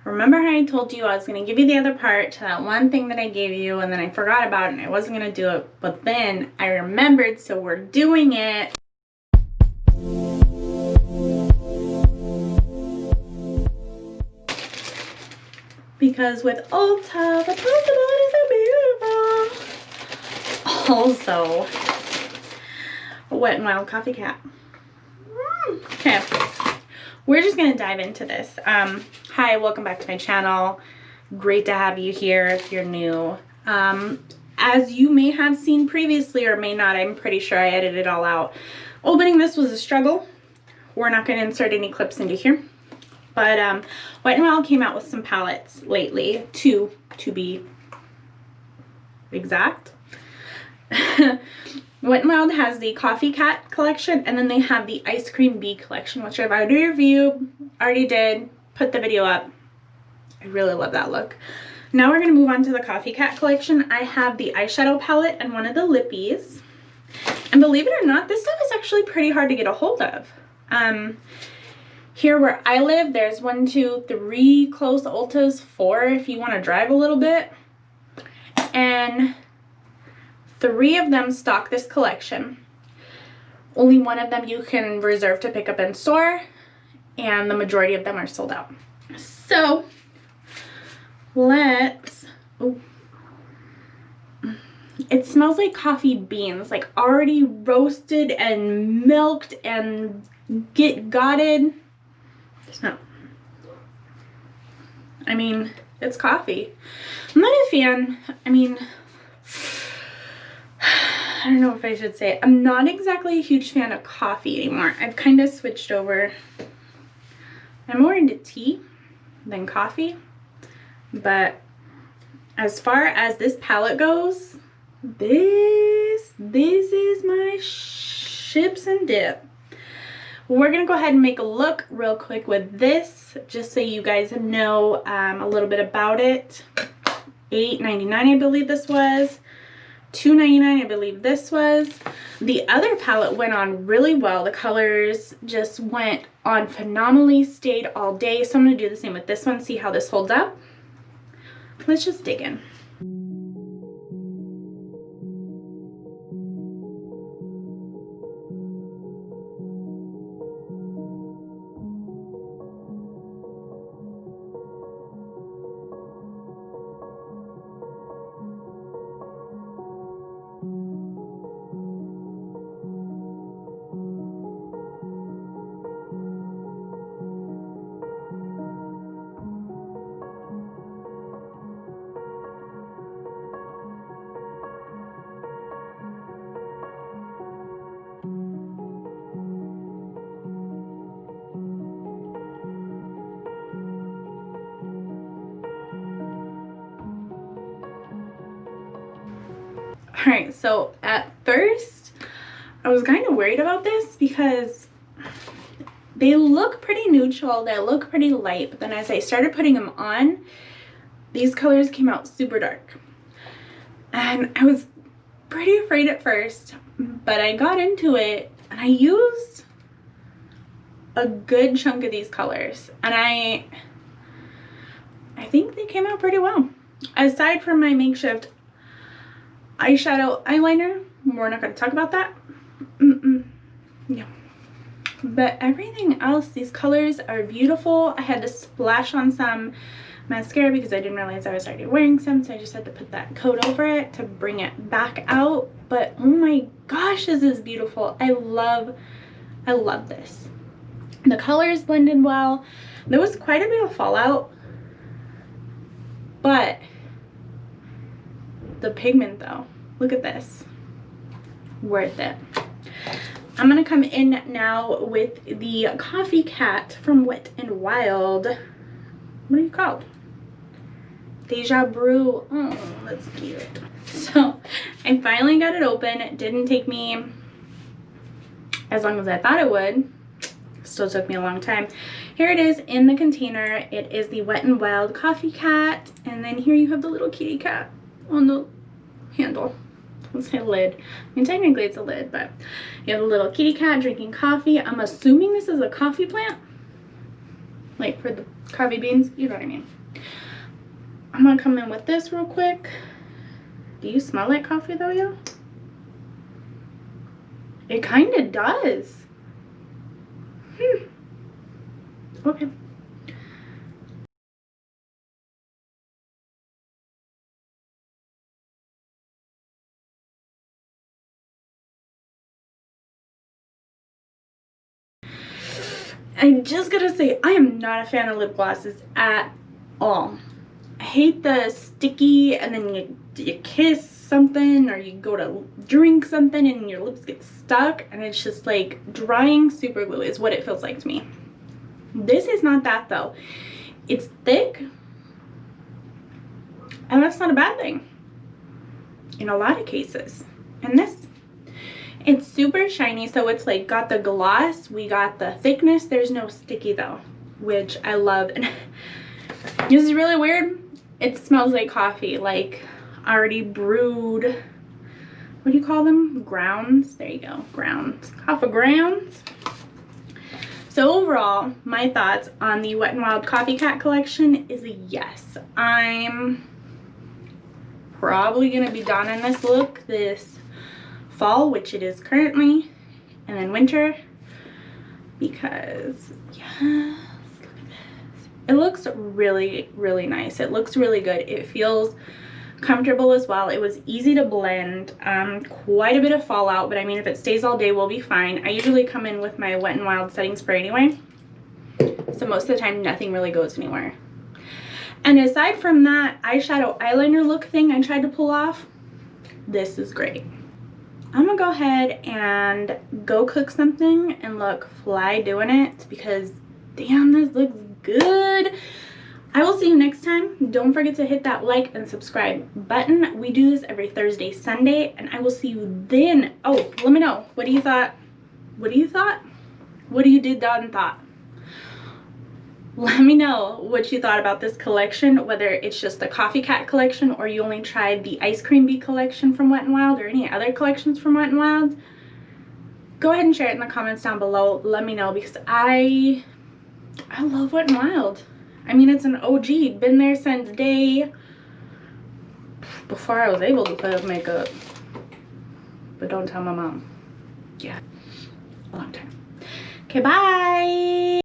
Remember how I told you I was going to give you the other part to that one thing that I gave you, and then I forgot about it and I wasn't going to do it, but then I remembered, so we're doing it. Because with Ulta, the possibilities are beautiful. Also, a Wet n Wild Coffee Cat. Okay, we're just gonna dive into this. Hi, welcome back to my channel. Great to have you here if you're new. As you may have seen previously or may not, I'm pretty sure I edited it all out. Opening this was a struggle. We're not gonna insert any clips into here. But Wet n Wild came out with some palettes lately, two to be exact. Wet n Wild has the Coffee Cat collection, and then they have the Ice Cream Bee collection, which I've already reviewed, already did, put the video up. I really love that look. Now we're going to move on to the Coffee Cat collection. I have the eyeshadow palette and one of the lippies. And believe it or not, this stuff is actually pretty hard to get a hold of. Here where I live, there's 1, 2, 3 close Ultas, 4 if you want to drive a little bit. And 3 of them stock this collection. Only 1 of them you can reserve to pick up in store, and the majority of them are sold out. So let's, oh, it smells like coffee beans, like already roasted and milked and gotted. Smell. I mean, it's coffee. I'm not a fan. I mean, I don't know if I should say it. I'm not exactly a huge fan of coffee anymore. I've kind of switched over. I'm more into tea than coffee. But as far as this palette goes, this is my chips and dip. We're going to go ahead and make a look real quick with this, just so you guys know a little bit about it. $8.99 I believe this was. $2.99 I believe this was. The other palette went on really well. The colors just went on phenomenally, stayed all day. So I'm going to do the same with this one, see how this holds up. Let's just dig in. Alright, so at first I was kind of worried about this because they look pretty neutral, they look pretty light, but then as I started putting them on, these colors came out super dark. And I was pretty afraid at first, but I got into it and I used a good chunk of these colors, and I think they came out pretty well. Aside from my makeshift eyeshadow eyeliner, we're not going to talk about that. No. But everything else, these colors are beautiful. I had to splash on some mascara because I didn't realize I was already wearing some, so I just had to put that coat over it to bring it back out. But oh my gosh, this is beautiful. I love this. The colors blended well. There was quite a bit of fallout, but the pigment though, look at this, worth it. I'm gonna come in now with the Coffee Cat from Wet n Wild. What are you called? Deja Brew. Oh, that's cute. So I finally got it open. It didn't take me as long as I thought it would. Still took me a long time. Here it is in the container. It is the Wet n Wild Coffee Cat, and then here you have the little kitty cat on the handle. Let's say lid. I mean, technically it's a lid, but you have a little kitty cat drinking coffee. I'm assuming this is a coffee plant. like for the coffee beans, you know what I mean. I'm gonna come in with this real quick. Do you smell like coffee though, y'all? It kind of does. Okay. I'm just gonna say, I am not a fan of lip glosses at all. I hate the sticky, and then you kiss something or you go to drink something and your lips get stuck, and it's just like drying super glue is what it feels like to me. This is not that though. It's thick, and that's not a bad thing in a lot of cases. And this, it's super shiny, so it's like got the gloss, we got the thickness. There's no sticky though, which I love. And this is really weird. It smells like coffee, like already brewed, what do you call them? Grounds. There you go, grounds, coffee grounds. So overall, my thoughts on the Wet n Wild Coffee Cat collection is a yes. I'm probably gonna be donning this look this fall, which it is currently, and then winter, because yes, look at this. It looks really, really nice. It looks really good. It feels comfortable as well. It was easy to blend. Quite a bit of fallout, but I mean, if it stays all day, we'll be fine. I usually come in with my Wet n Wild setting spray anyway, so most of the time nothing really goes anywhere. And aside from that eyeshadow eyeliner look thing I tried to pull off, this is great. I'm gonna go ahead and go cook something and look fly doing it, because damn, this looks good. I will see you next time. Don't forget to hit that like and subscribe button. We do this every Thursday, Sunday, and I will see you then. Oh, let me know. What do you thought? What do you thought? What do you did, done, thought? Let me know what you thought about this collection, whether it's just the Coffee Cat collection or you only tried the Ice Cream Bee collection from Wet n Wild or any other collections from Wet n Wild. Go ahead and share it in the comments down below. Let me know, because I love Wet n Wild. I mean, it's an OG, been there since day before I was able to put up makeup. But don't tell my mom. Yeah, a long time. Okay, bye.